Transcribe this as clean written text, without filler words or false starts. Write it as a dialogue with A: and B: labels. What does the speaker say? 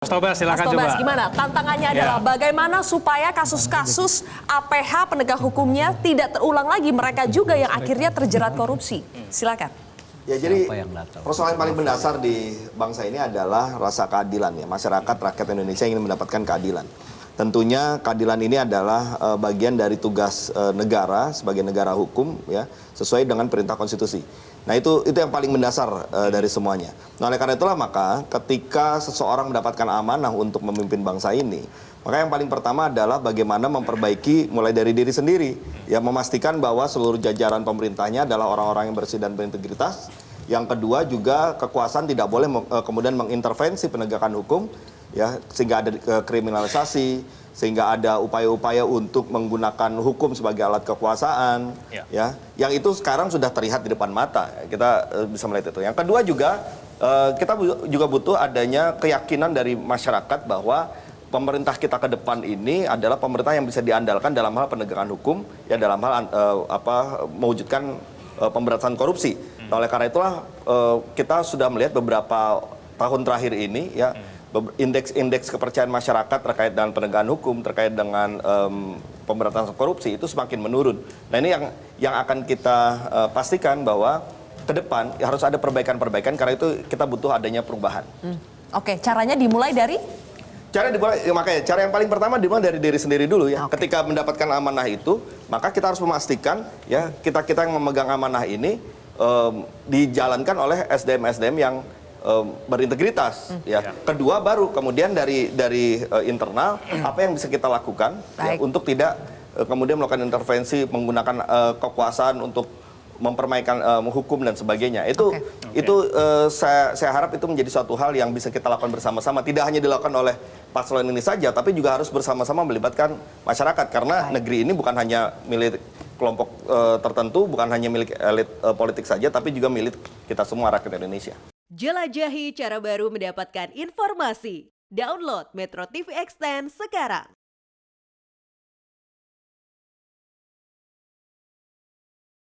A: Mas Tobas, silakan
B: Mas Tobas,
A: coba.
B: gimana? Tantangannya adalah bagaimana supaya kasus-kasus APH penegak hukumnya tidak terulang lagi, mereka juga yang akhirnya terjerat korupsi. Silakan.
C: Ya, jadi persoalan paling mendasar di bangsa ini adalah rasa keadilan ya. Masyarakat, rakyat Indonesia ingin mendapatkan keadilan. Tentunya keadilan ini adalah bagian dari tugas negara sebagai negara hukum ya, sesuai dengan perintah konstitusi. Nah itu yang paling mendasar dari semuanya. Nah oleh karena itulah maka ketika seseorang mendapatkan amanah untuk memimpin bangsa ini, maka yang paling pertama adalah bagaimana memperbaiki mulai dari diri sendiri, ya, memastikan bahwa seluruh jajaran pemerintahnya adalah orang-orang yang bersih dan berintegritas. Yang kedua juga kekuasaan tidak boleh kemudian mengintervensi penegakan hukum, ya, sehingga ada kriminalisasi, sehingga ada upaya-upaya untuk menggunakan hukum sebagai alat kekuasaan, ya, yang itu sekarang sudah terlihat di depan mata. Kita bisa melihat itu. Yang kedua juga kita juga butuh adanya keyakinan dari masyarakat bahwa pemerintah kita ke depan ini adalah pemerintah yang bisa diandalkan dalam hal penegakan hukum, ya, dalam hal mewujudkan pemberantasan korupsi. Nah, oleh karena itulah kita sudah melihat beberapa tahun terakhir ini, ya, indeks kepercayaan masyarakat terkait dengan penegakan hukum, terkait dengan pemberantasan korupsi itu semakin menurun. Nah ini yang akan kita pastikan bahwa ke depan ya, harus ada perbaikan-perbaikan, karena itu kita butuh adanya perubahan.
B: Oke, caranya dimulai dari?
C: Makanya cara yang paling pertama dimulai dari diri sendiri dulu ya. Ketika mendapatkan amanah itu, maka kita harus memastikan ya kita yang memegang amanah ini dijalankan oleh SDM-SDM yang berintegritas, ya. Kedua baru kemudian dari internal apa yang bisa kita lakukan ya, untuk tidak kemudian melakukan intervensi menggunakan kekuasaan untuk mempermainkan hukum dan sebagainya. Itu saya harap itu menjadi suatu hal yang bisa kita lakukan bersama-sama, tidak hanya dilakukan oleh paslon ini saja, tapi juga harus bersama-sama melibatkan masyarakat, karena negeri ini bukan hanya milik kelompok tertentu, bukan hanya milik elit politik saja, tapi juga milik kita semua rakyat Indonesia.
D: Jelajahi cara baru mendapatkan informasi. Download Metro TV Extend sekarang.